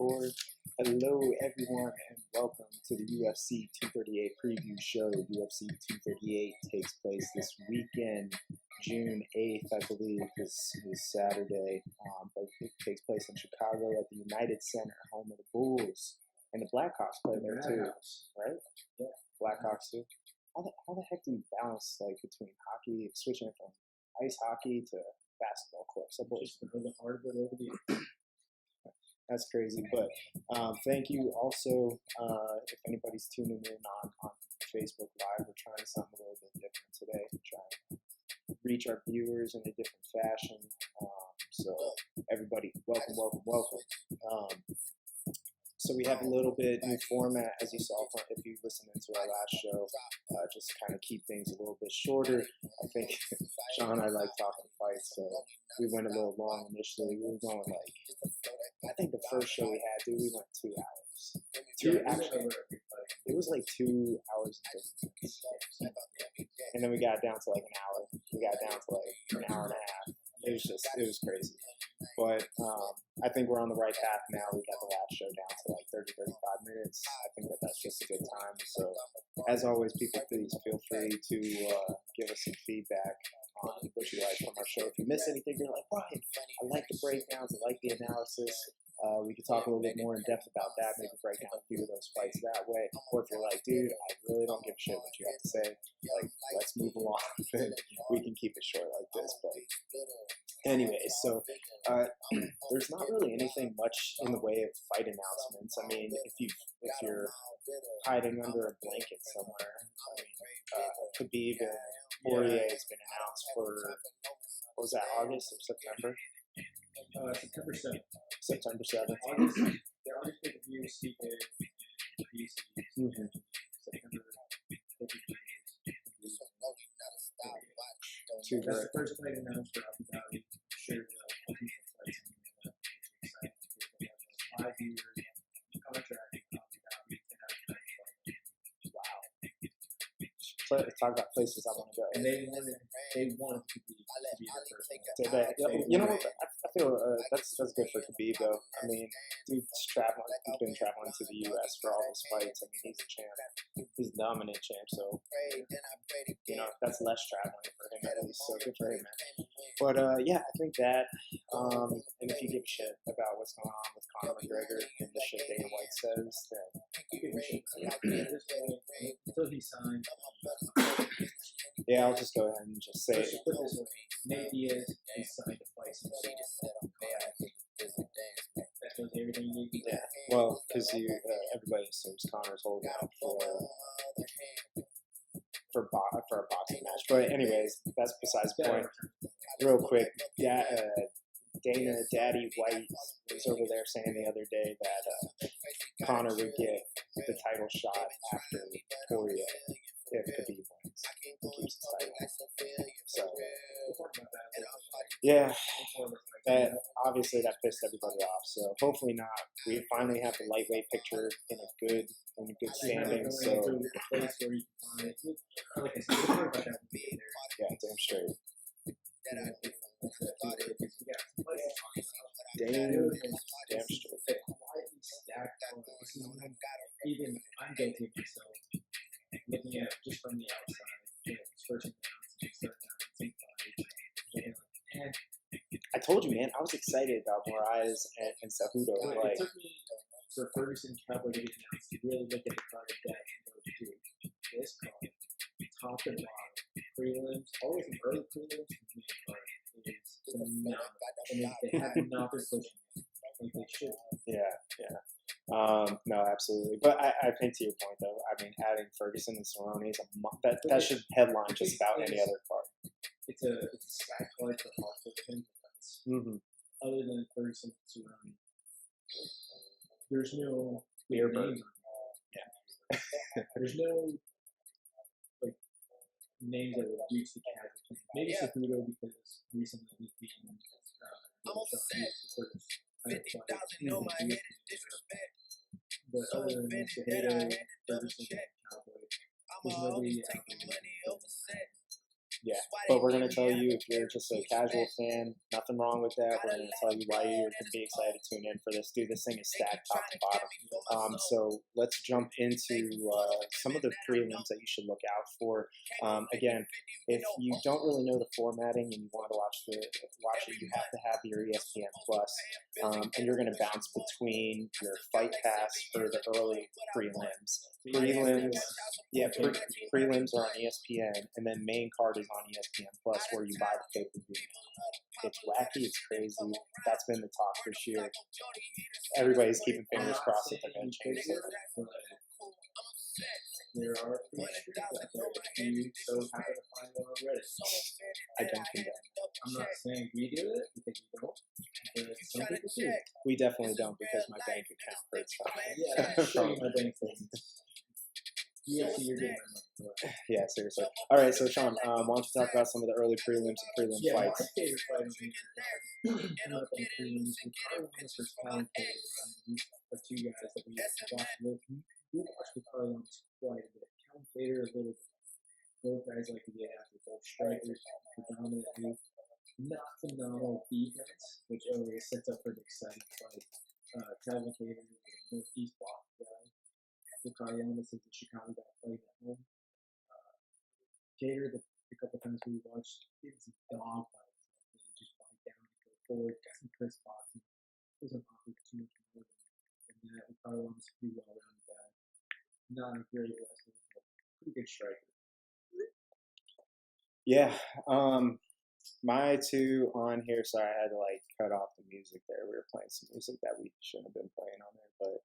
record. Hello, everyone, and welcome to the UFC 238 preview show. UFC 238 takes place this weekend, June 8th, I believe, is Saturday. But it takes place in Chicago at the United Center, home of the Bulls. And the Blackhawks play there too, right? Yeah, Blackhawks too. How the heck do you balance between hockey, switching from ice hockey to basketball courts? Just a little hard, but over the years. That's crazy, but thank you also if anybody's tuning in on Facebook Live. We're trying something a little bit different today. We're trying to reach our viewers in a different fashion. So everybody, welcome. So we have a little bit new format, as you saw if you listened into our last show, just to kind of keep things a little bit shorter. I think Sean and I like talking fights, so we went a little long initially. We were going I think the first show we had, we went 2 hours. It was 2 hours and 50 minutes. And then we got down to an hour. We got down to an hour and a half. It was crazy. But I think we're on the right path now. We got the last show down to 30-35 minutes. I think that's just a good time. So as always, people, please feel free to give us some feedback on what you like from our show. If you miss anything, you're like, Brian, I like the breakdowns, I like the analysis. We could talk a little bit more in depth about that, maybe break down a few of those fights that way. Or if you're like, dude, I really don't give a shit what you have to say, let's move along. We can keep it short like this. But anyway, so there's not really anything much in the way of fight announcements. I mean, if you're hiding under a blanket somewhere, Khabib and Poirier has been announced for, what was that, August or September? September 7th. September 7th. They're August for the UFC and September 53. That's the first fight announced for Abu Dhabi. I'm sure the people fights in 5-year contract in Abu Dhabi to have a fight. Wow. Talk about places I want to go. And they wanted to be there first. You know what? I feel that's good for Khabib, though. I mean, dude's traveling. He's been traveling to the U.S. for all his fights. I mean, he's a champ. He's the dominant champ, so that's less traveling for him at least. So good for him, man. But yeah, I think that. And if you give a shit about what's going on with Conor McGregor and the shit Dana White says, then until he signed. Yeah, I'll just go ahead and just say it. Nate Diaz is signed to fight somebody. That does everything you need. Yeah, well, because everybody assumes Conor's holding out for a boxing match. But anyways, that's besides the point. Real quick, Dana Daddy White was over there saying the other day that Conor would get the title shot after Poirier if Khabib wins and keeps his title. So, yeah, obviously that pissed everybody off. So hopefully not. We finally have the lightweight picture in a good standing. So yeah, damn straight. Damn straight. Even I'm guilty of myself. Looking at it just from the outside, first and I told you, man, I was excited about Moraes and Cejudo. It took me for Ferguson Cowboy to get announced to really look at the card of death and go, dude, this card, top and bottom, prelims, always an early prelims, main card is phenomenal. And they have not been pushing like they should. Yeah. No, absolutely. But I think to your point, though, I mean, adding Ferguson and Cerrone is that should headline just about any other card. It's a stack card for hardcore defense. Other than Ferguson and Cerrone, there's no beer names. Yeah. There's no names that would reach the casual. Maybe Cejudo because recently he's beaten. But other than Cejudo, Ferguson, Cowboy, there's nobody. Yeah, But we're going to tell you, if you're just a casual fan, nothing wrong with that. We're going to tell you why you're going to be excited to tune in for this. Dude, this thing is stacked top to bottom. So let's jump into some of the prelims that you should look out for. Again, if you don't really know the formatting and you want to watch it, you have to have your ESPN Plus, and you're going to bounce between your Fight Pass for the early prelims. Prelims are on ESPN, and then main card is on ESPN Plus, where you buy the pay-per-view. It's wacky, it's crazy. That's been the talk this year. Everybody's keeping fingers crossed that they're going to change it. There are features that you so happy to find one on Reddit. I don't condemn. I'm not saying we do it because you don't, but some people do. We definitely don't because my bank account hurts. Yeah, I'll show you my bank statements. UFC, you're getting my money. Yeah, seriously. All right, so Sean, why don't you talk about some of the early prelims and prelim fights? My favorite fight is the prelims. We probably won this first round for two guys that we watched with. We watched the prelims quite a bit. Calum a little bit. Both guys like to get after both strikers, predominantly. Not phenomenal defense, which always sets up for an exciting fight. Calum is a Northeast Boston guy. Rivera is the Chicago guy playing at home. Gator, the couple times we watched, he was a dog fight. Just fight down and go forward. Got some crisp boxing. Doesn't offer too much more than that. Rivera is a pretty well-rounded guy. Not a great wrestler, but pretty good striker. Yeah. My two on here, sorry, I had to cut off the music there. We were playing some music that we shouldn't have been playing on there, but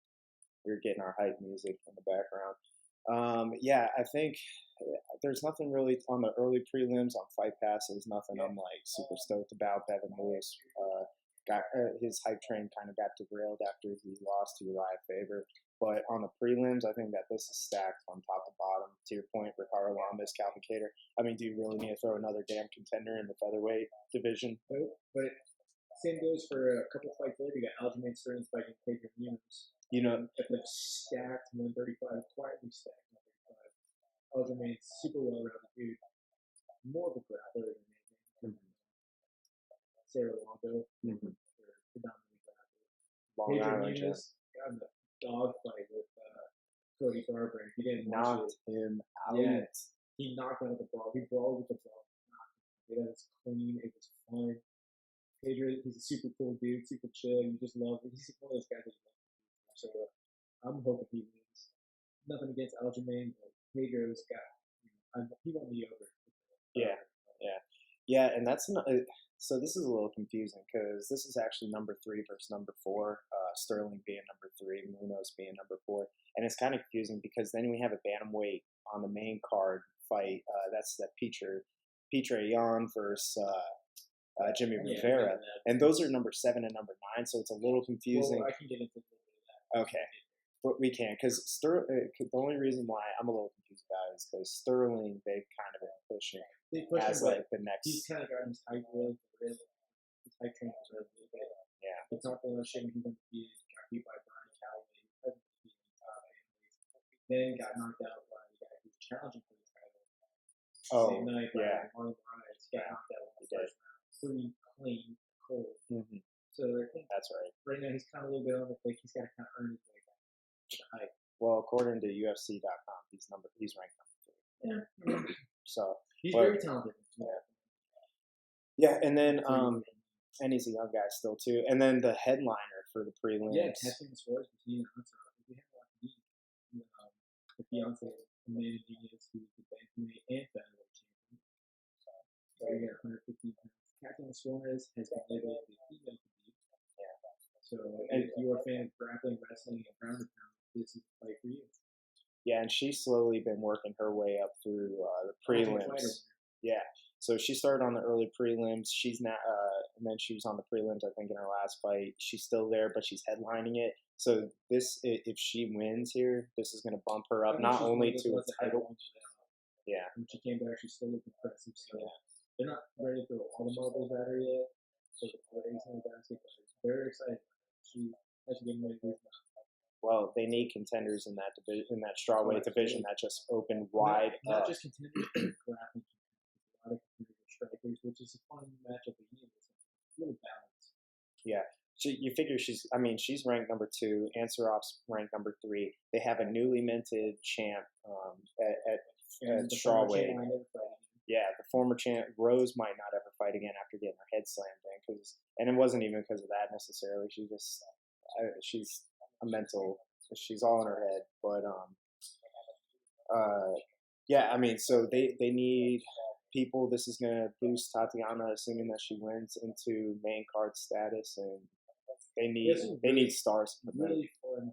we were getting our hype music in the background. I think there's nothing really on the early prelims on Fight Pass. There's nothing I'm super stoked about. Devin Lewis got his hype train kind of got derailed after he lost to Uriah Faber. But on the prelims, I think that this is stacked from top to bottom. To your point, Ricardo Lamas, Calvin Kattar. I mean, do you really need to throw another damn contender in the featherweight division? Nope. But same goes for a couple fights later. You got Aljamain Sterling fighting Pedro Munoz. You know, if they're stacked 135, quietly stacked 135. Aljamain's super well-rounded dude. More of a grappler than anything. Cerrone, predominantly grappler. Pedro Munoz got in a dog fight with Cody Garbrandt. He didn't knock him out. Yeah, he knocked out the ball. He brawled with the ball. It was clean. It was fun. Pedro, he's a super cool dude, super chill. You just love him. He's one of those guys that you love. So I'm hoping he wins. Nothing against Aljamain, but Pedro's got. He won the over. Yeah, and that's not. So this is a little confusing because this is actually number 3 versus number 4. Sterling being number 3, Munoz being number 4, and it's kind of confusing because then we have a bantamweight on the main card fight. That's that Peter Yan versus Jimmy Rivera, and those are number 7 and number 9. So it's a little confusing. Well, I can get into that. Okay. But we can, because the only reason why I'm a little confused about it is because Sterling, they've kind of been pushing as the next. He's kind of gotten his hype really. His hype train was really big. Yeah. He talked a lot of shit when he went to got beat by Brian Callaway. Then got knocked out by the guy who was challenging for the title. Same night, Moraes got knocked out in the first round. Pretty clean, cold. Mm-hmm. So I think that's right. Right now, he's kind of a little bit on the fake. He's got to kind of earn his way back. Hype. Well, according to UFC.com, he's ranked number 3. Yeah. So he's very talented. Yeah, and then and he's a young guy still too. And then the headliner for the prelims. Yeah, Catherine Suarez between we have a lot to do. The fiance Amanda Nunes, who's the bantamweight and featherweight champion. So we got 115 pounds. Catherine Suarez has been labeled the female to beat. Yeah. So if you're a fan of grappling, wrestling, and ground and pound, this is the fight for you. Yeah, and she's slowly been working her way up through the prelims. Yeah, so she started on the early prelims. She's now, and then she was on the prelims, I think, in her last fight. She's still there, but she's headlining it. So this, if she wins here, this is going to bump her up not only to a title. Yeah. When she came back, she's still looking impressive. So they're not ready to throw all the marbles at her yet. So the ace in the basket, but they're excited. She has to get ready to do that. Well, they need contenders in that division, in that strawweight division that just opened wide not up. Just contenders, but grappling contenders. A lot of contenders are characters, which is a fun matchup again. It's a little balanced. Yeah. You figure she's ranked number 2. Ansarov's ranked number 3. They have a newly minted champ at strawweight. Yeah, the former champ Rose might not ever fight again after getting her head slammed in, and it wasn't even because of that necessarily. She's a mental. She's all in her head, but yeah. I mean, so they need people. This is gonna boost Tatiana, assuming that she wins, into main card status, and they need stars. Really fun.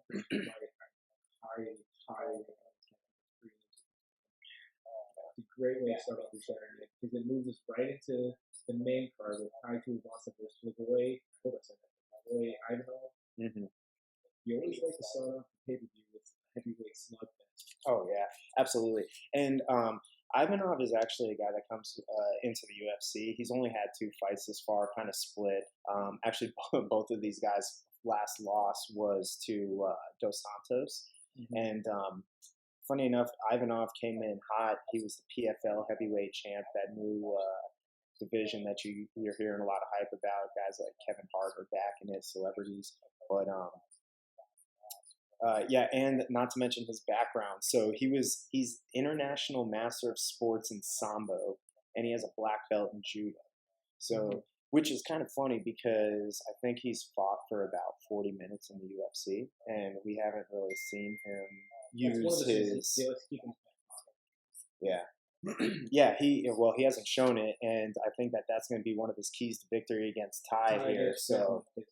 High. It's a great way to start off your Saturday because it moves us right into the main card with Tuivasa versus Ivanov. Mm-hmm. You always like to start off the pay-per-view with heavyweight slugfest. Oh yeah, absolutely. And Ivanov is actually a guy that comes into the UFC. He's only had 2 fights this far, kind of split. Actually, both of these guys' last loss was to Dos Santos. Mm-hmm. And funny enough, Ivanov came in hot. He was the PFL heavyweight champ, that new division that you're hearing a lot of hype about. Guys like Kevin Hart are back in it, celebrities. But yeah, and not to mention his background. So he's international master of sports in Sambo, and he has a black belt in judo. So, which is kind of funny because I think he's fought for about 40 minutes in the UFC, and we haven't really seen him use his. Yeah. Yeah, he hasn't shown it, and I think that's going to be one of his keys to victory against Ty here. So, he's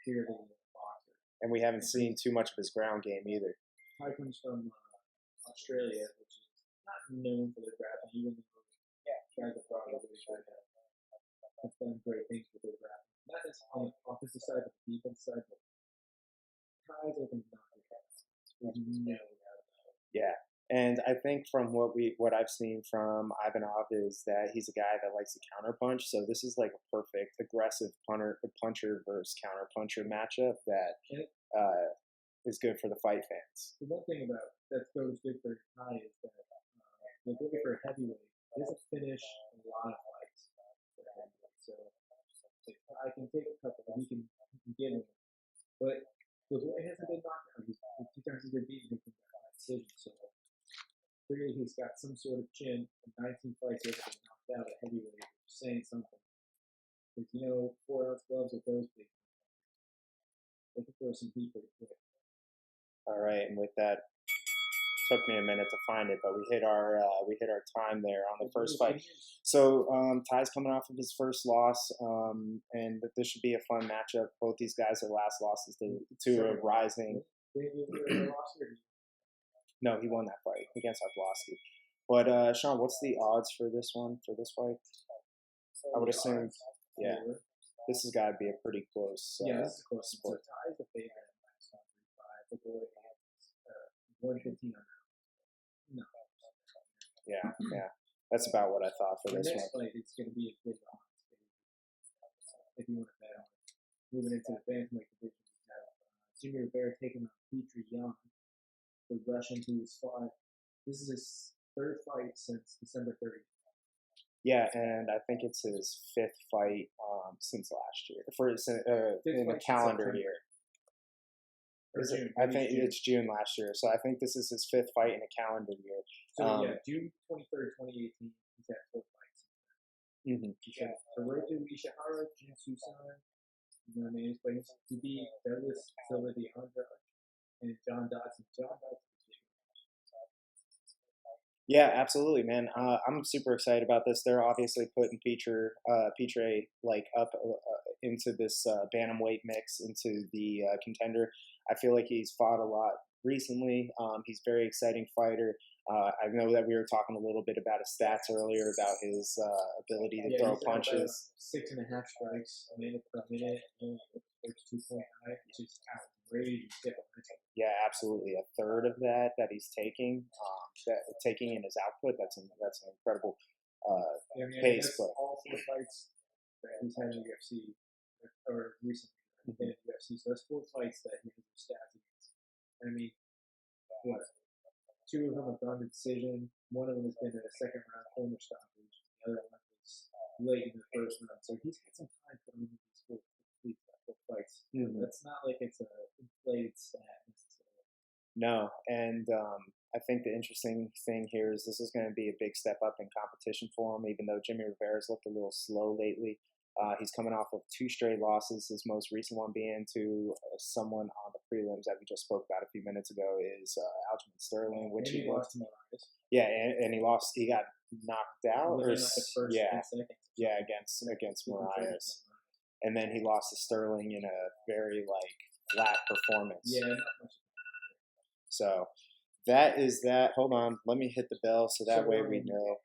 purely a boxer, and we haven't seen too much of his ground game either. Ty comes from Australia, which is not known for their grappling, even though guys are probably have done great things with their grappling. Not just on the offensive side, but the defense side. But Ty's like a knockout. Yeah. And I think from what I've seen from Ivanov is that he's a guy that likes to counterpunch. So this is like a perfect aggressive puncher versus counterpuncher matchup that is good for the fight fans. The one thing about that goes good for Ty is that if looking for a heavyweight, he doesn't finish a lot of fights for a heavyweight. So if I can take a couple, he can get him. But the boy hasn't been knocked out. 2 times he's been beaten by decision. So clearly he's got some sort of chin. 19 fights he hasn't been knocked out at heavyweight, saying something. Because 4-ounce gloves with those big. They can throw some heat pretty quick. All right, and with that, took me a minute to find it, but we hit our time there on the first fight. So Ty's coming off of his first loss, and this should be a fun matchup. Both these guys are last losses to a rising. No, he won that fight against Arlovsky. But Sean, what's the odds for this fight? I would assume, yeah, this has got to be a pretty close. Yeah, this is close. Sport. So Ty's the favorite at -135. The boy has 115 under. No. Yeah. That's about what I thought for this one. Next fight, it's going to be a big odds. If you want to bet on it. Moving into the bantamweight division, we have Jimmy Rivera taking on Petri Yan, the Russian who has fought. This is his 3rd fight since December 30th. Yeah, and I think it's his 5th fight since last year, in the calendar year. I think it's June last year, so I think this is his 5th fight in a calendar year. So June 23rd, 2018, he's had 4 fights. Mm-hmm. He's had Hiroto Ishihara, Jin Susan, he's playing to beat Douglas Silva de Andrade and John Dodson. Yeah, absolutely, man. I'm super excited about this. They're obviously putting Petri up into this bantamweight mix, into the contender. I feel like he's fought a lot recently. He's a very exciting fighter. I know that we were talking a little bit about his stats earlier, about his ability to throw punches. 6.5 strikes a minute per minute, and 2.9, which is outrageous. Yeah, absolutely. A third of that he's taking in his output. That's an incredible pace. But all 4 fights that he's had in the UFC or recently in the UFC. So that's 4 fights that he has stats against. I mean, 2 of them have gone to decision. One of them has been a 2nd round corner stoppage. The other one was late in the first round, so he's got some time for him to complete that fights. Mhm. That's not like it's a inflated stat necessarily. No, and I think the interesting thing here is this is going to be a big step up in competition for him, even though Jimmy Rivera's looked a little slow lately. He's coming off of 2 straight losses. His most recent one being to someone on the prelims that we just spoke about a few minutes ago is Aljamain Sterling, which And he lost lost. to Moraes. Yeah, and he lost. He got knocked out, Within or like the first yeah, 10 seconds. yeah, against Moraes, and then he lost to Sterling in a very like flat performance. Yeah, not much. So that is that. Hold on, let me hit the bell so that way we know.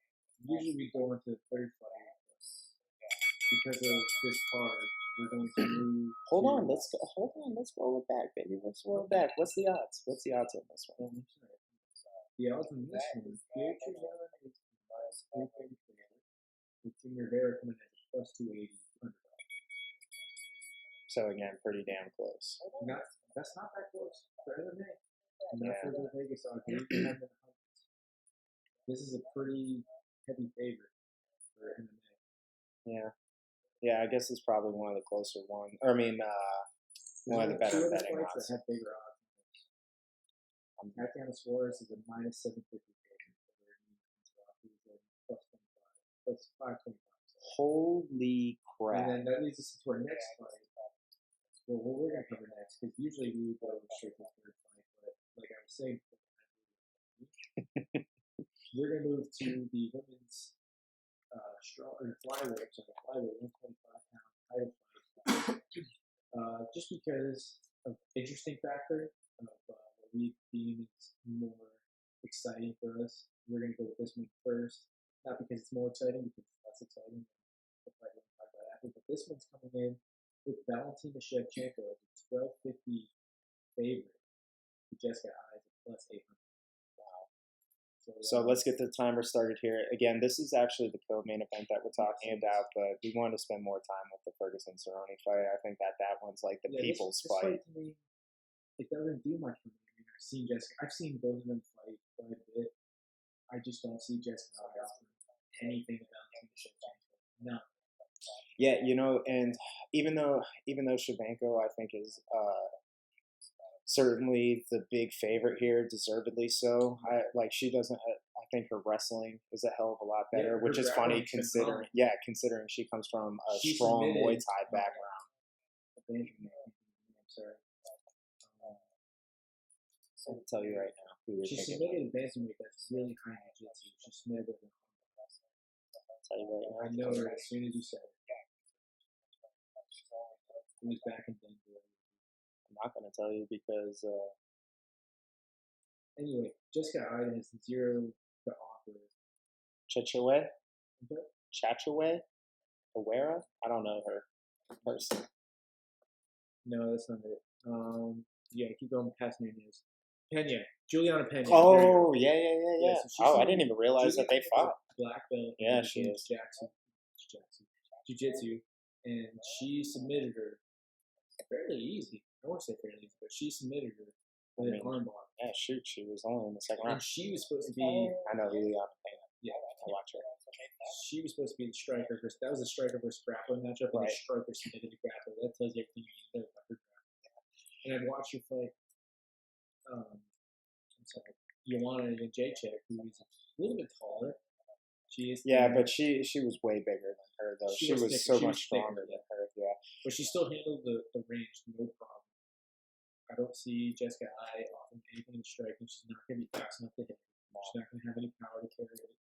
Usually we go into the third fight. Because of this card, we're going to move. Hold on, let's roll it back, baby. Let's roll it back. What's the odds? What's the odds on this one? The odds on this one, Cejudo is -334, with Rivera coming in at +280. So again, pretty damn close. That's not that close for MMA. And that's where the Vegas odds are. They have in the hundreds. This is a pretty heavy favorite for MMA. Yeah, I guess it's probably one of the closer ones. Or I mean, one of the better betting fights odds. that have bigger odds. Tatiana Suarez is a -750 favorite. He's a +25, +525. Holy crap! And then that leads us to our next fight. Well, what we're gonna cover next, because usually we would go straight to the third fight, but like I was saying, we're gonna move to the women's flyweight, 125-pound title fight. Just because of interesting factor of what we deem is more exciting for us, we're gonna go with this one first. Not because it's more exciting, because it's less exciting than the fight we're gonna talk about after. But this one's coming in with Valentina Shevchenko as a 1250 favorite. Jessica Eyes at +800. So let's get the timer started here. Again, this is actually the co-main event that we're talking about, but we want to spend more time with the Ferguson Cerrone fight. I think that one's like the people's this fight. To me, it doesn't do much for me. I mean, I've seen both of them fight quite a bit. I just don't see Jessica offering anything about Shevchenko. No. Yeah, and even though Shevchenko, I think, is certainly the big favorite here, deservedly so. She doesn't. I think her wrestling is a hell of a lot better, which is funny considering she comes from a strong Muay Thai background. I'm sorry. I'll tell you right now. She submitted a bantamweight that's really high in jiu-jitsu. She submitted it. I'll tell you right now. I know her as soon as you said it. It was back in Denver. I'm not going to tell you because. Anyway, Jessica Ida has 0 to offer. Chachawe? Awera? I don't know her person. No, that's not it. Yeah, keep going past Nunez. Juliana Pena. Oh, yeah. So I didn't even realize that they fought. Black belt. Yeah, she is. Jiu-Jitsu. And she submitted her fairly easy. I won't say fairly easy, but she submitted her with an armbar. Yeah, shoot. She was only in the second round. And she was supposed to be. I know Juliana Pena. Yeah, I watch her. She was supposed to be the striker versus. That was a striker versus grappler matchup, and the striker submitted the grappler. That tells you everything you need to know about her grappler. And I've watched her fight. I'm sorry, Joanna Jacek, who's a little bit taller. She is. Yeah, but she was way bigger than her though. She was so much stronger than her. Yeah, but she still handled the range no problem. I don't see Jessica Eye offering anything in striking. She's not going to be fast enough to hit. She's not going to have any power to carry it.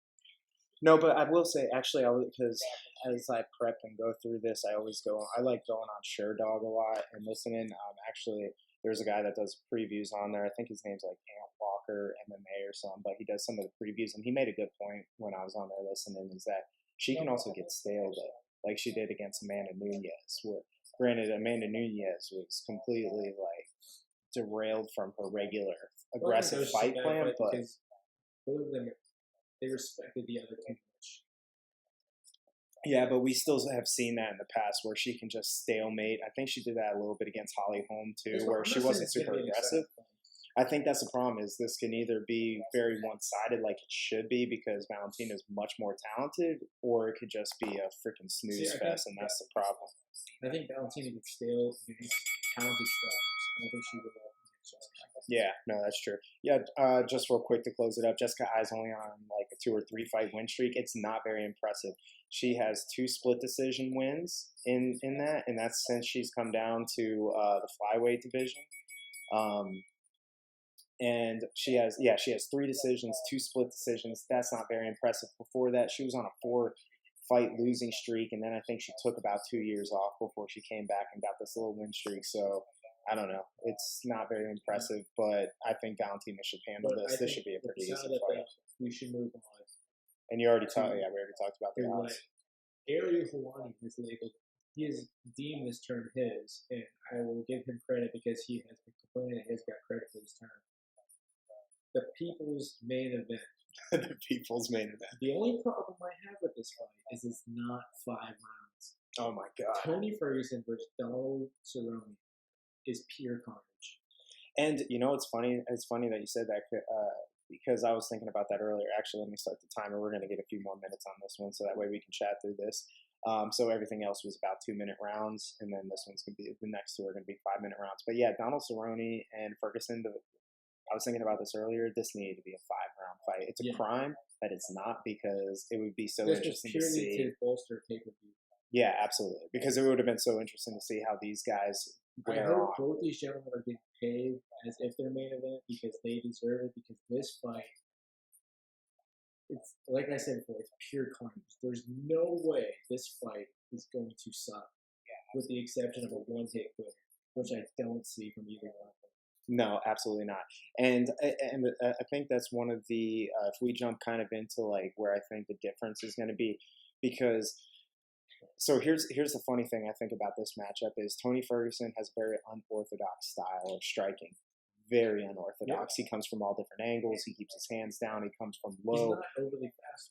No, but I will say, actually, because as I prep and go through this, I like going on SureDog a lot and listening. Actually, there's a guy that does previews on there. I think his name's like Ant Walker MMA or something, but he does some of the previews, and he made a good point when I was on there listening, is that she can also get stale, though, like she did against Amanda Nunes. Granted, Amanda Nunes was completely, derailed from her regular aggressive fight plan, but both of them, they respected the other too much. Yeah, but we still have seen that in the past where she can just stalemate. I think she did that a little bit against Holly Holm too, where she wasn't super aggressive. I think that's the problem. Is this can either be very one-sided, like it should be, because Valentina is much more talented, or it could just be a freaking snooze fest, and that's the problem. I think Valentina could still use talented strikers. I don't think she would. Yeah, no, that's true. Yeah, just real quick to close it up, Jessica Ai's only on like a 2 or 3 fight win streak. It's not very impressive. She has 2 split decision wins in that, and that's since she's come down to the flyweight division. And she has 3 decisions, 2 split decisions. That's not very impressive. Before that, she was on a 4-fight losing streak, and then I think she took about 2 years off before she came back and got this little win streak. So I don't know. It's not very impressive, but I think Valentina should handle this. This should be a pretty easy fight. We should move on. And you already talked. Yeah, we already talked about the odds. Ariel Helwani has labeled. He has deemed this term his, and I will give him credit because he has been complaining that he has got credit for this term. The people's main event. The people's main event. The only problem I have with this fight is it's not 5 rounds. Oh my God. Tony Ferguson versus Donald Cerrone is pure carnage. And you know, it's funny. It's funny that you said that because I was thinking about that earlier. Actually, let me start the timer. We're going to get a few more minutes on this one, so that way we can chat through this. So everything else was about 2-minute rounds, and then this one's going to be the next 2 are going to be 5-minute rounds. But yeah, Donald Cerrone and Ferguson. I was thinking about this earlier. This needed to be a 5-round fight. It's a crime that it's not, because it would be so interesting to see. To bolster pay-per-view. Yeah, absolutely. Because it would have been so interesting to see how these guys I hope both these gentlemen are getting paid as if they're main event, because they deserve it. Because this fight, it's like I said before, it's pure carnage. There's no way this fight is going to suck, with the exception of a one-hit quitter, which I don't see from either one of them. No, absolutely not. And I think that's one of the if we jump kind of into like where I think the difference is going to be, because. So here's the funny thing I think about this matchup is Tony Ferguson has a very unorthodox style of striking. Very unorthodox. Yeah. He comes from all different angles. He keeps his hands down. He comes from low. He's not overly fast.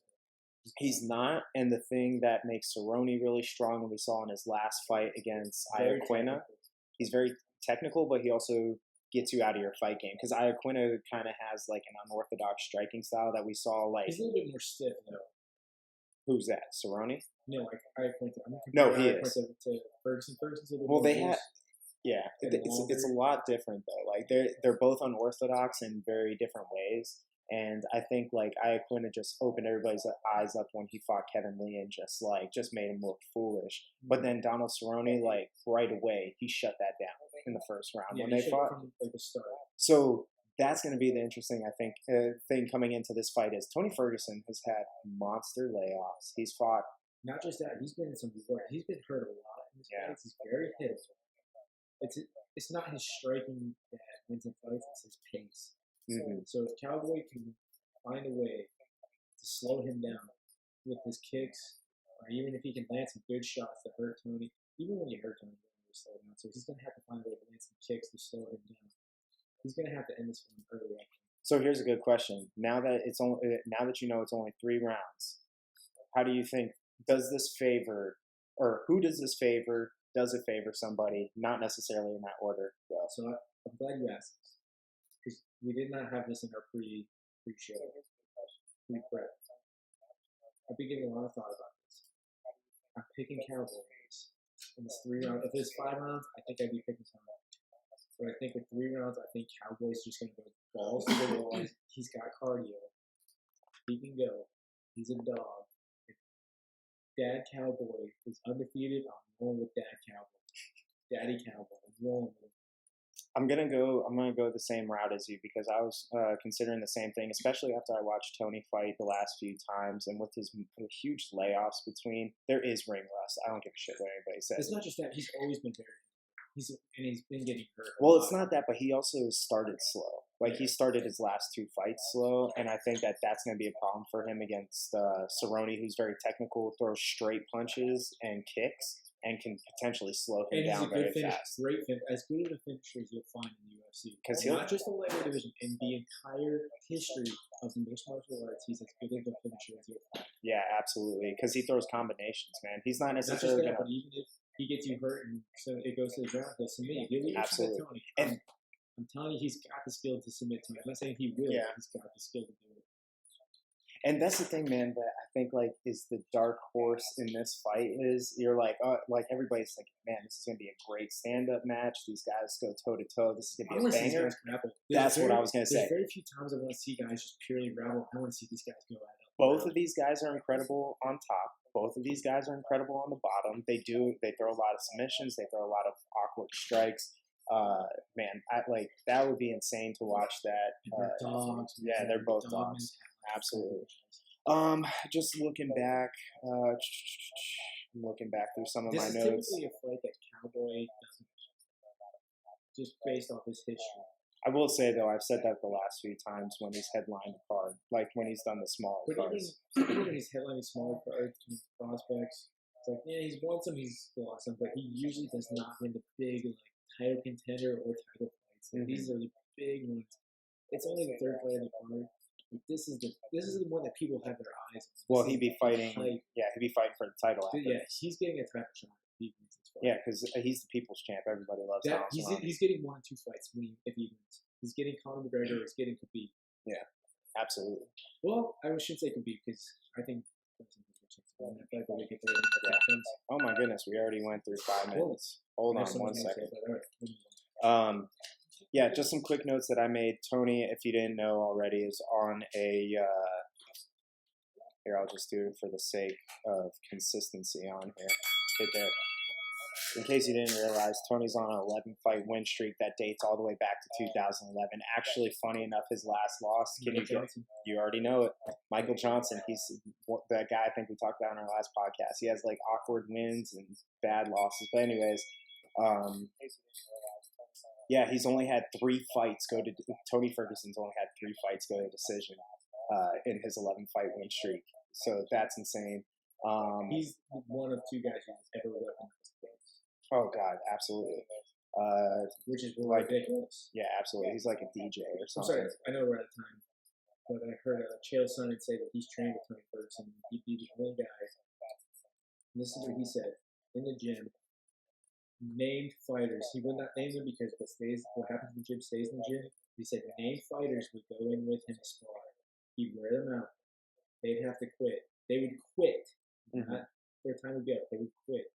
He's not. And the thing that makes Cerrone really strong, and we saw in his last fight against Iaquinta, he's very technical, but he also gets you out of your fight game. Because Iaquinta kind of has like an unorthodox striking style that we saw. Like he's a little bit more stiff, though. Who's that? Cerrone? No, like Iaquinta. No, he is. To Ferguson. Ferguson's a little well, they have. Yeah, it's a lot different though. Like they're both unorthodox in very different ways, and I think like Iaquinta just opened everybody's eyes up when he fought Kevin Lee and just made him look foolish. But then Donald Cerrone, like right away, he shut that down in the first round when they fought. From, like, the start. So that's going to be the interesting, I think, thing coming into this fight is Tony Ferguson has had monster layoffs. He's fought. Not just that, he's been in some war. He's been hurt a lot in his fights. He's very hit. It's not his striking that wins in fights, it's his pace. Mm-hmm. So if Cowboy can find a way to slow him down with his kicks, or even if he can land some good shots that hurt Tony, even when you hurt Tony, you don't slow down. So he's going to have to find a way to land some kicks to slow him down. He's going to have to end this one early. So here's a good question. Now that you know it's only 3 rounds, how do you think, does this favor, or who does this favor? Does it favor somebody? Not necessarily in that order. So I'm glad you asked this, because we did not have this in our pre-show, pre-prep. I've been giving a lot of thought about this. I'm picking Cowboys in this 3 rounds. If it's 5 rounds, I think I'd be picking Cowboys. But I think with 3 rounds, I think Cowboys just going to go balls to the wall. He's got cardio. He can go. He's a dog. Dad Cowboy is undefeated. I'm going with Dad Cowboy. Daddy Cowboy. I'm rolling with him. I'm gonna go the same route as you, because I was considering the same thing, especially after I watched Tony fight the last few times, and with his huge layoffs between, there is ring rust. I don't give a shit what anybody says. It's not just that, he's always been very. He's been getting hurt. Well, it's not that, but he also started slow. Like, he started his last 2 fights slow, and I think that's going to be a problem for him against Cerrone, who's very technical, throws straight punches and kicks, and can potentially slow him down very fast. Great finish, as good of a finisher as you'll find in the UFC. Because not just the lightweight division, in the entire history of mixed martial arts, he's as good of a finisher as you'll find. Yeah, absolutely. Because he throws combinations, man. He's not necessarily but even if he gets you hurt and so it goes to the ground, that's to me. Absolutely. I'm telling you, he's got the skill to submit to me. I'm not saying he will. Yeah. But he's got the skill to do it. And that's the thing, man, that I think like is the dark horse in this fight is you're like, like everybody's like, man, this is gonna be a great stand-up match. These guys go toe to toe. This is gonna be a banger. That's what I was gonna say. There's very few times I want to see guys just purely grapple. I want to see these guys go at it. Both of these guys are incredible on top. Both of these guys are incredible on the bottom. They throw a lot of submissions. They throw a lot of awkward strikes. Man, that would be insane to watch that. They're dogs. Yeah, they're both dogs. Absolutely. Just looking back, I'm looking back through some of my notes. This is typically a fight that Cowboy doesn't, just based off his history. I will say though, I've said that the last few times when he's headlined a card, like when he's done the smaller cards. Even when he's headlining smaller cards, prospects, it's like he's won some, he's lost some, but he usually does not win the big title contender or title fights. And these are the big ones. It's only the third fight in the card. This is the one that people have their eyes on. Well, he'd be fighting. Yeah, he'd be fighting for the title. Yeah, he's getting a title shot. Yeah, because he's the people's champ. Everybody loves him. He's getting 1 or 2 fights if he wins. He's getting Conor McGregor. He's getting Khabib. Yeah, absolutely. Well, I shouldn't say Khabib because I think. Oh my goodness, we already went through 5 minutes. Hold on 1 second. Yeah, just some quick notes that I made. Tony, if you didn't know already, is on a. Here, I'll just do it for the sake of consistency on here. Right there. In case you didn't realize, Tony's on an 11-fight win streak that dates all the way back to 2011. Actually, funny enough, his last loss, you already know it, Michael Johnson. He's that guy I think we talked about in our last podcast. He has awkward wins and bad losses. But anyways, yeah, he's only had 3 fights go to Tony Ferguson's only had 3 fights go to decision in his 11-fight win streak. So that's insane. He's one of 2 guys who's ever weaponized fights. Oh God, absolutely. Which is ridiculous. Yeah, absolutely. He's like a DJ or something. I'm sorry, I know we're out of time, but I heard Chael Sonnen say that he's trained with Tony Ferguson. He'd be the only guy. And this is what he said in the gym. Named fighters. He would not name them because what happens in the gym stays in the gym. He said named fighters would go in with him to spar. He'd wear them out. They'd have to quit. They would quit. Not their time would go. They would quit.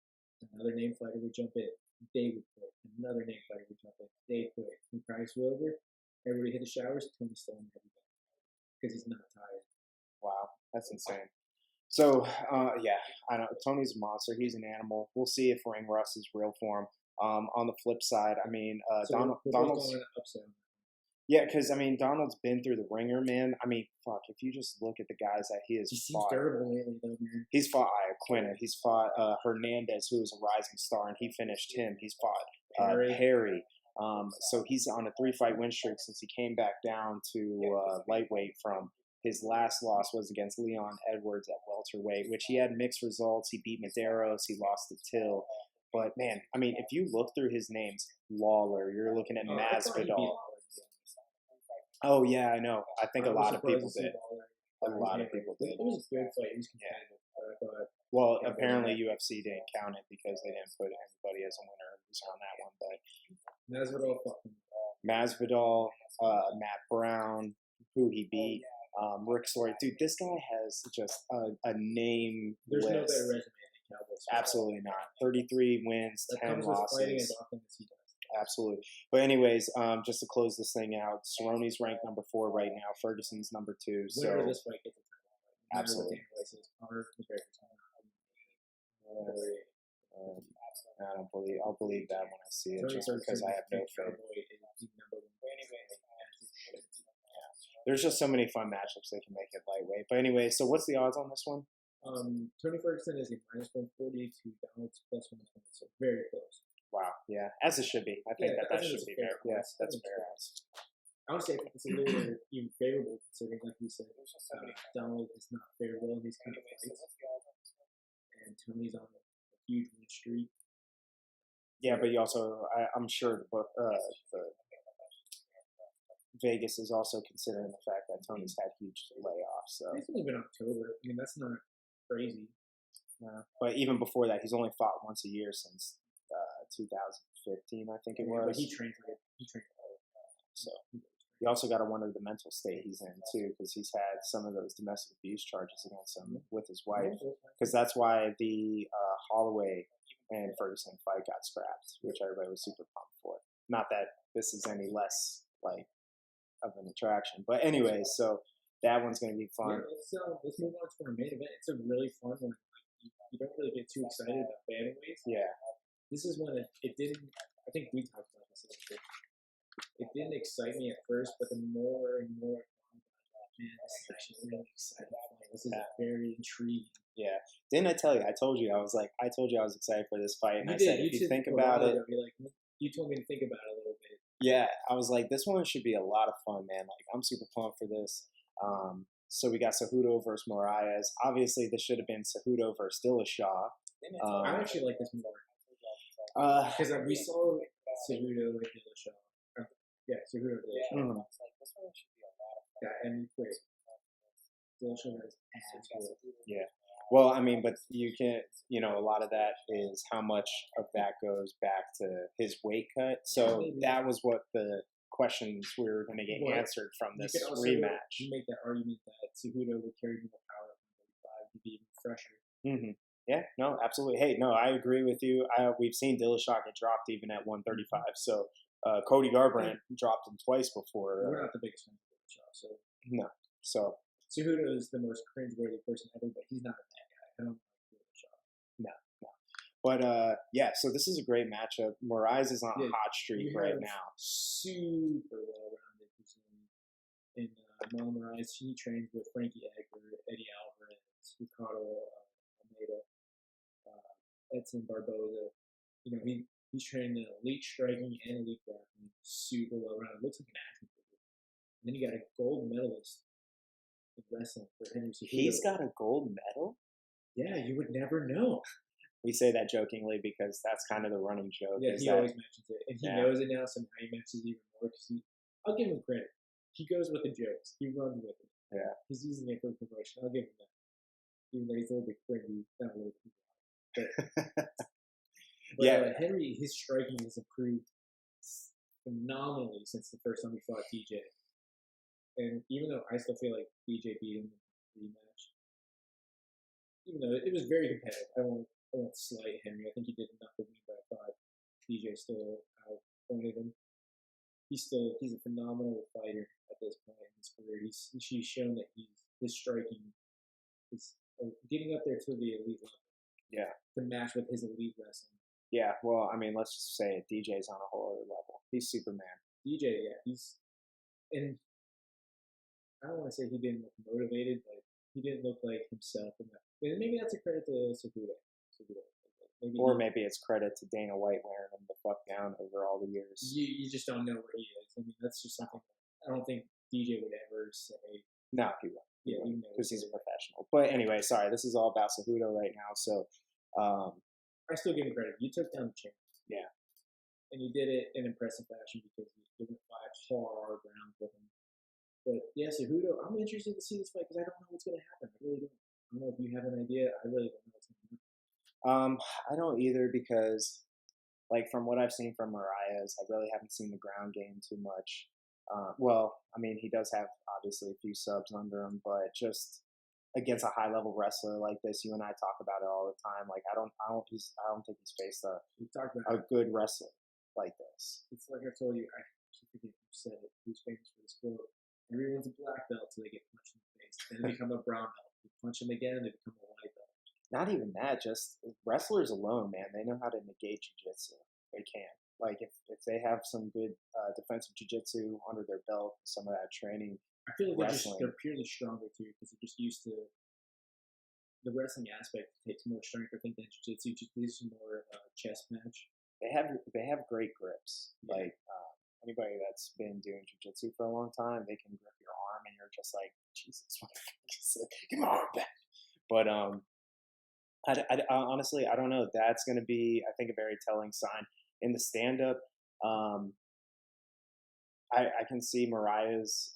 Another named fighter would jump in. They would quit. Another named fighter would jump in. They quit. When practice was over, everybody hit the showers. Tony's still in everybody because he's not tired. Wow, that's insane. So, yeah, I know Tony's a monster. He's an animal. We'll see if ring rust is real for him. On the flip side, I mean, Donald's. Yeah, because Donald's been through the ringer, man. I mean, fuck, if you just look at the guys that he has fought. He seems durable lately, though, man. He's fought Iaquinta. He's fought Hernandez, who is a rising star, and he finished him. He's fought Perry. So he's on a 3-fight win streak since he came back down to lightweight from his last loss was against Leon Edwards at welterweight, which he had mixed results. He beat Medeiros. He lost to Till. But, man, I mean, if you look through his names, Lawler, you're looking at Masvidal. Oh, yeah, I know. I think a lot of people did. A lot of people did. It was a good fight. It was competitive. Well, apparently UFC didn't count it because they didn't put anybody as a winner or loser on that one. But Masvidal, Matt Brown, who he beat, Rick Story. Dude, this guy has just a name There's list. No better resume than Cowboys. Absolutely not. 33 wins, that 10 comes losses. With fighting as often as he does. Absolutely. But anyways, just to close this thing out, Cerrone's ranked number 4 right now. Ferguson's number 2. Winner of this fight gets the title. Absolutely. I'll believe that when I see it, just because I have no faith. There's just so many fun matchups they can make it lightweight. But anyway, so what's the odds on this one? Tony Ferguson is a -140 to Donald's +120, so very close. Wow, yeah, as it should be. I think that should be fair. Yes, that's fair. Honestly, I think it's a little even favorable considering, like we said, Donald is not fared well in these kind of fights, and Tony's on a huge win streak. Yeah, but you also, I'm sure the Vegas is also considering the fact that Tony's had huge layoffs. So it's only been October. I mean, that's not crazy. But even before that, he's only fought once a year since 2015, I think it was. But he trained for it. So you also got to wonder the mental state he's in too, because he's had some of those domestic abuse charges against him with his wife. Because that's why the Holloway and Ferguson fight got scrapped, which everybody was super pumped for. Not that this is any less like of an attraction, but anyway, so that one's going to be fun. Yeah, let's move on to our main event. It's a really fun one. You don't really get too excited about bantamweights. Yeah. This is when it didn't. I think we talked about this a little bit. It didn't excite me at first, but the more and more I thought, man, this is actually really exciting. This is very intriguing. Yeah. Didn't I tell you? I told you I was excited for this fight, and I said, if you think about it, you told me to think about it a little bit. Yeah, I was like, this one should be a lot of fun, man. Like, I'm super pumped for this. So we got Cejudo versus Moraes. Obviously, this should have been Cejudo versus Dillashaw. I actually like this more because we saw Cejudo with Dillashaw. Yeah, Cejudo with Dillashaw. Mm-hmm. Yeah, and wait, Dillashaw is ass. Yeah. Well, I mean, but you can, a lot of that is how much of that goes back to his weight cut. So that was what the questions we were going to get answered from this rematch. You make that argument that Cejudo would carry more power at 135 to be even fresher. Mm-hmm. Yeah, no, absolutely. Hey, no, I agree with you. We've seen Dillashaw get dropped even at 135. So Cody Garbrandt dropped him twice before. We're not the biggest fan of Dillashaw, so no. So Cejudo is the most cringeworthy person ever, but he's not a bad guy. I don't like Dillashaw. No. But yeah, so this is a great matchup. Moraes is on a hot streak right now. Super well-rounded. And Moraes, he trains with Frankie Edgar, Eddie Alvarez, Ricardo Almeida, Edson Barboza. He's trained in elite striking and elite grappling. Super well-rounded. Looks like an action figure. And then you got a gold medalist in wrestling for Henry Cejudo. He's got a gold medal? Yeah, you would never know. We say that jokingly because that's kind of the running joke. Yeah, he always mentions it. And he knows it now, so now he mentions it even more. Because I'll give him credit. He goes with the jokes. He runs with it. Yeah. He's using it for promotion. I'll give him that. Even though he's a little bit cringy. Not a little bit. But Henry, his striking has improved phenomenally since the first time he fought DJ. And even though I still feel like DJ beat him in the rematch, even though it was very competitive, I won't slight Henry. I think he did enough to win, but I thought DJ still outpointed him. He's a phenomenal fighter at this point in his career. He's shown that his striking is getting up there to the elite level. Yeah. To match with his elite wrestling. Yeah, well, I mean, let's just say it. DJ's on a whole other level. He's Superman. DJ, yeah. And I don't want to say he didn't look motivated, but he didn't look like himself. And maybe that's a credit to Cejudo. Maybe it's credit to Dana White wearing him the fuck down over all the years. You just don't know where he is. I mean, that's just something I don't think DJ would ever say. No, he won't. Yeah, because he's a professional. But anyway, sorry, this is all about Cejudo right now. So I still give him credit. You took down the champ. Yeah. And you did it in impressive fashion because you went 5 hard rounds with him. But yeah, Cejudo, I'm interested to see this fight because I don't know what's going to happen. I really don't. I don't know if you have an idea. I really don't know what's going to happen. I don't either because, like, from what I've seen from Moraes, I really haven't seen the ground game too much. Well, I mean, he does have obviously a few subs under him, but just against a high level wrestler like this, you and I talk about it all the time. Like, I don't think he's faced a good wrestler like this. It's like I told you. I forget who said it. Who's famous for this quote? Everyone's a black belt till they get punched in the face, then they become a brown belt. You punch them again, they become a white belt. Not even that, just wrestlers alone, man. They know how to negate jiu-jitsu. They can. Like, if they have some good defensive jiu-jitsu under their belt, some of that training. I feel like they're purely stronger, too, because they're just used to the wrestling aspect. Takes more strength, I think, than jiu-jitsu. Jiu-jitsu is more chest match. They have great grips. Yeah. Like, anybody that's been doing jiu-jitsu for a long time, they can grip your arm, and you're just like, Jesus, what the fuck is it? Give my arm back. But, I honestly, I don't know. That's going to be, I think, a very telling sign. In the stand-up, I can see Moraes,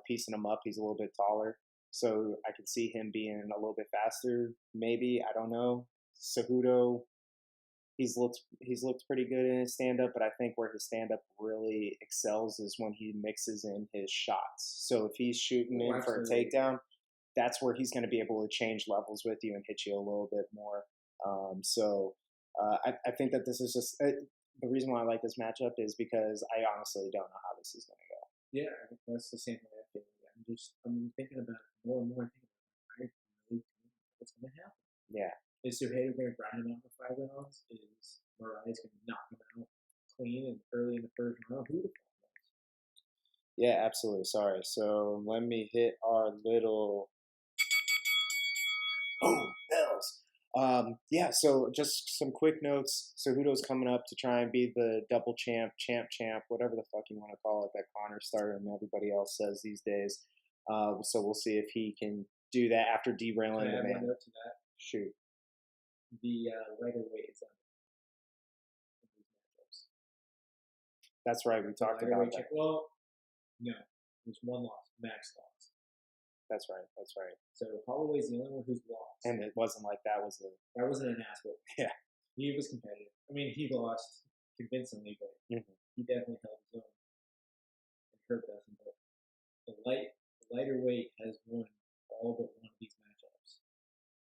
piecing him up. He's a little bit taller. So I could see him being a little bit faster, maybe. I don't know. Cejudo, he's looked pretty good in his stand up, but I think where his stand up really excels is when he mixes in his shots. So if he's shooting in for a takedown, that's where he's going to be able to change levels with you and hit you a little bit more. I think that this is just the reason why I like this matchup is because I honestly don't know how this is going to go. Yeah, that's the same way I feel. I'm thinking about it more and more. I really don't know what's going to happen. Yeah. Is Cejudo going to grind him out for 5 rounds? Is Moraes going to knock him out clean and early in the first round? Who the fuck knows? Yeah, absolutely. Sorry. So let me hit our little bells. Yeah, so just some quick notes. Cejudo's coming up to try and be the double champ, whatever the fuck you want to call it, that Connor started and everybody else says these days. So we'll see if he can do that after derailing the man. Note to that? Shoot. The lighter weight is on these matchups. That's right. We talked about that. Well, no. There's one loss. Max loss. That's right. So Holloway's the only one who's lost. And it wasn't like that wasn't an ass whoop. Yeah. He was competitive. I mean, he lost convincingly, but he definitely held his own and hurt Dustin. But the lighter weight has won all but one of these matchups.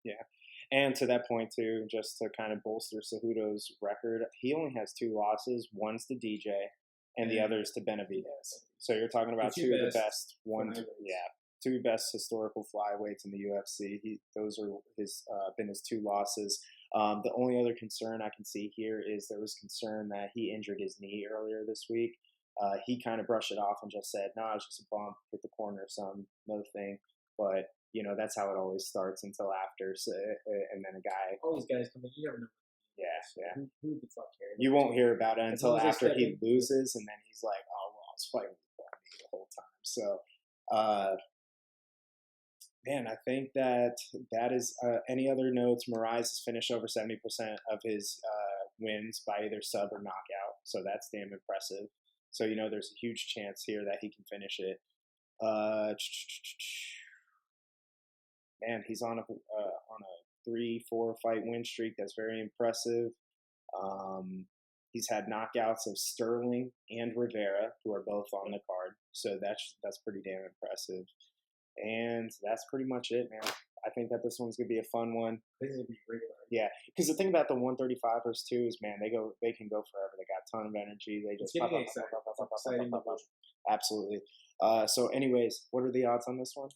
Yeah. And to that point, too, just to kind of bolster Cejudo's record, he only has 2 losses. One's to DJ, and the other is to Benavidez. So you're talking about two of the best ones. Yeah. 2 best historical flyweights in the UFC. Those are been his 2 losses. The only other concern I can see here is there was concern that he injured his knee earlier this week. He kind of brushed it off and just said, "No, it's just a bump, hit the corner, another thing." But that's how it always starts until after. So, and then a guy. All these guys come in, you never know. Yeah. Who the fuck cares? You won't hear about it until after he loses, and then he's like, "Oh well, I was fighting with me the whole time." So. Man, I think that is any other notes. Moraes has finished over 70% of his wins by either sub or knockout, so that's damn impressive. So there's a huge chance here that he can finish it. Man, he's on a 3-4 fight win streak. That's very impressive. He's had knockouts of Sterling and Rivera, who are both on the card, so that's pretty damn impressive. And that's pretty much it, man. I think that this one's gonna be a fun one. This is gonna be great. Yeah, because the thing about the 135 versus 2 is, man, they can go forever. They got a ton of energy. They just exciting. Absolutely. So, anyways, what are the odds on this one?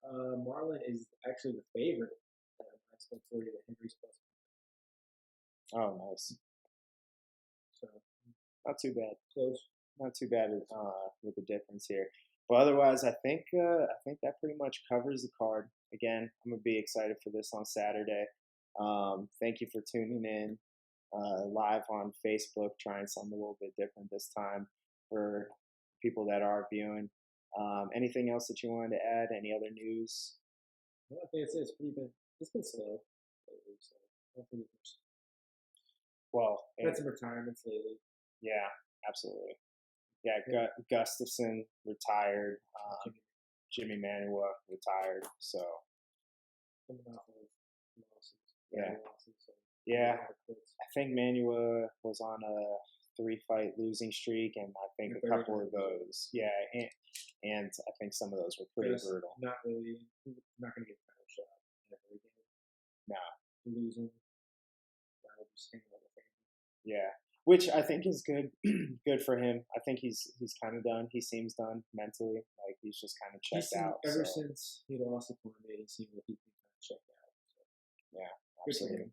Marlon is actually the favorite. I spoke for you. Henry's plus. Oh, nice. So not too bad. Close. Not too bad with the difference here. But otherwise, I think that pretty much covers the card. Again, I'm gonna be excited for this on Saturday. Thank you for tuning in live on Facebook, trying something a little bit different this time for people that are viewing. Anything else that you wanted to add? Any other news? Well, I think it's been slow lately, so hopefully well, had some retirements lately. Yeah, absolutely. Yeah, Gustafson retired. Jimmy Manuwa retired. So yeah, I think Manuwa was on a 3-fight losing streak, and I think a couple of those. Yeah, and I think some of those were pretty brutal. Not really. Not going to get a title shot in every game. No, losing. Yeah. Which I think is good for him. I think he's kind of done. He seems done mentally. Like he's just kind of checked out. Ever since he lost the Cormier, he seemed like he's been kind of checked out. So. Yeah, absolutely.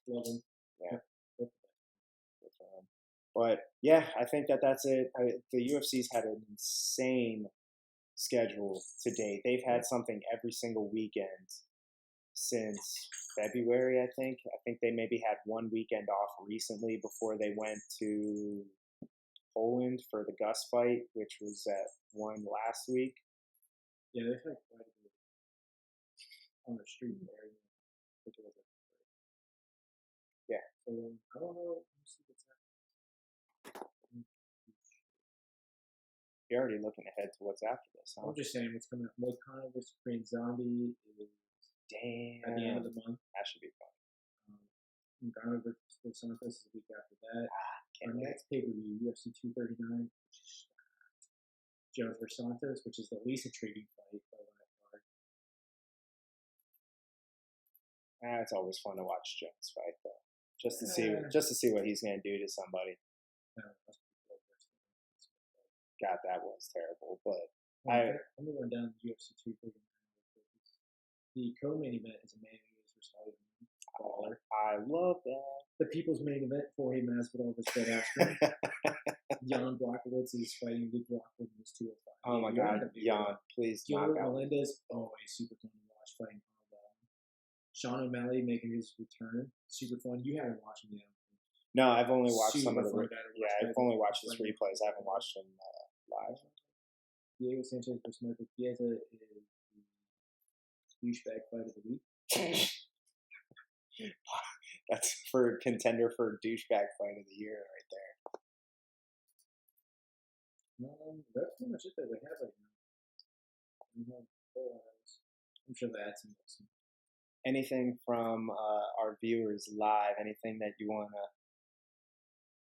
Love him. Yeah. Good for him. But yeah, I think that's it. The UFC's had an insane schedule to date. They've had something every single weekend since February, I think. I think they maybe had one weekend off recently before they went to Poland for the Gus fight, which was at one last week. Yeah, they had quite a bit on the street there. Yeah. So I don't know. Let's see what's happening. You're already looking ahead to what's after this, huh? I'm just saying what's coming up. Moicano vs. Korean Zombie is Damn. at the end of the month. That should be fun. Ngannou versus Santos is the week after that. Our next pay-per-view, UFC 239, Jones versus Santos, which is the least intriguing fight by that card. It's always fun to watch Jones fight, though, just to see what he's gonna do to somebody. God, that was terrible. But I'm gonna run down the UFC 239. The co-main event is Amanda Nunes versus Holly Holm. I love that. The people's main event, Jorge Masvidal versus Ben Askren. Jan Blachowicz is fighting Luke Rockford in his 205. Oh my God, Jan, please knock Gilbert out. Melendez, always super fun to watch fighting Arnold. Sean O'Malley making his return, super fun. You haven't watched him yet. No, I've only watched some of the. I've only watched his replays. I haven't watched him live. Diego Sanchez versus Michael Chiesa is the douchebag fight of the week. That's for contender for douchebag fight of the year right there. That's pretty much it that we have right now. I'm sure they add some. Anything from our viewers live? Anything that you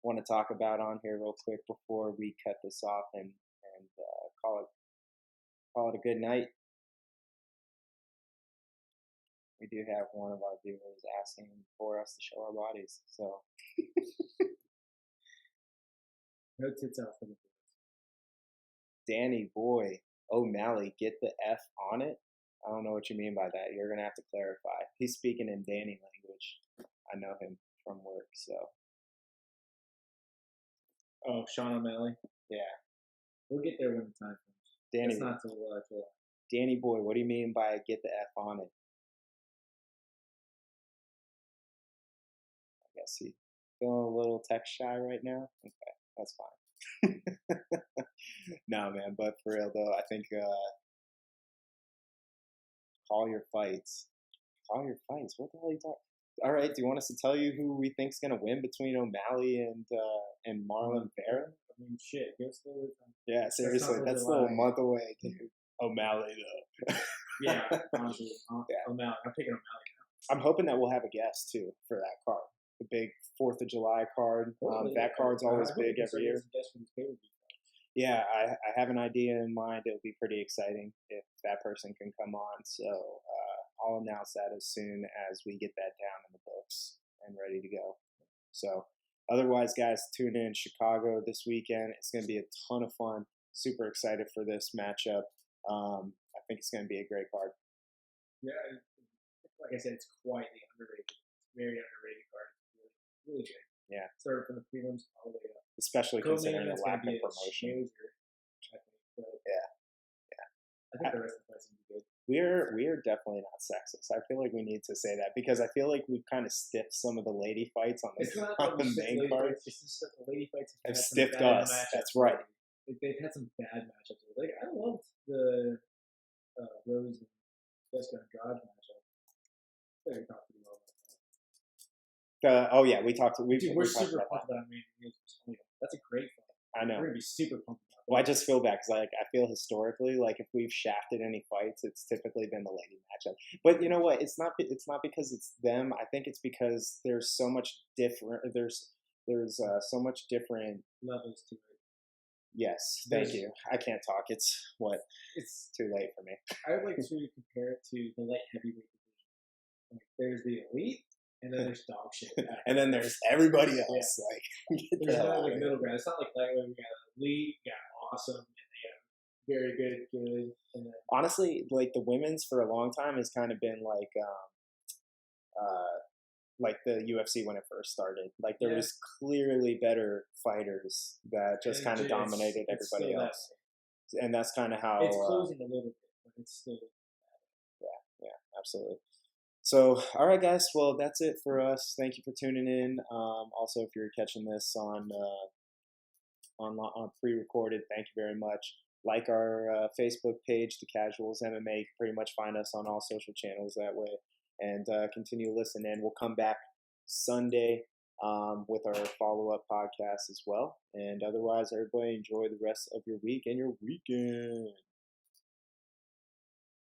want to talk about on here real quick before we cut this off and call it a good night? We do have one of our viewers asking for us to show our bodies, so no tits out for the boys. Danny boy, O'Malley, get the F on it. I don't know what you mean by that. You're gonna have to clarify. He's speaking in Danny language. I know him from work, so. Oh, Sean O'Malley. Yeah, we'll get there when the time comes. Danny, it's not till Danny boy, what do you mean by get the F on it? I guess he's feeling a little text shy right now. Okay, that's fine. No, man, but for real though, I think call your fights. Call your fights. What the hell are you talking? All right, do you want us to tell you who we think's gonna win between O'Malley and Marlon Vera? I mean, shit. Yeah, seriously, that's still a month away, dude. O'Malley though. Yeah, honestly, O'Malley. I'm picking O'Malley now. I'm hoping that we'll have a guest too for that card, the big 4th of July card. That card's always big every year. Yeah, I have an idea in mind. It'll be pretty exciting if that person can come on. So I'll announce that as soon as we get that down in the books and ready to go. So otherwise, guys, tune in Chicago this weekend. It's going to be a ton of fun. Super excited for this matchup. I think it's going to be a great card. Yeah, like I said, it's quietly underrated. It's a very underrated card. It's really good. Yeah. Started from the prelims all the way up. Especially considering the lack of promotion. Yeah. I think the rest of the fight's going to be good. We are definitely not sexist. I feel like we need to say that because I feel like we've kind of stiffed some of the lady fights on the main card. It's just that the lady fights have stiffed us. That's right. They've had some bad matchups. Like I loved the Rose and Jessica Andrade matchup. I think we talked pretty well about that. Oh yeah, we talked. We're super pumped about it. That's a great fight. I know. We're gonna be super pumped about it. Well, I just feel bad because I feel historically like if we've shafted any fights, it's typically been the lady matchup. But you know what? It's not because it's them. I think it's because there's so much different. There's so much different levels to it. Yes, thank you. I can't talk. It's too late for me. I would like to compare it to the light heavyweight division. Like, there's the elite, and then there's dog shit. And then there's everybody else. Yeah. Like, there's not like middle ground. It's not like lightweight. We got elite, we got awesome, and they got very good. And then, honestly, like the women's for a long time has kind of been like the UFC when it first started. Like there was clearly better fighters that just kind of dominated everybody else. And that's kind of how it's closing a little bit, but it's still yeah, absolutely. So, all right, guys. Well, that's it for us. Thank you for tuning in. Also, if you're catching this on pre-recorded, thank you very much. Like our Facebook page, The Casuals MMA. You can pretty much find us on all social channels that way. And continue to listen in. We'll come back Sunday with our follow-up podcast as well. And otherwise, everybody enjoy the rest of your week and your weekend.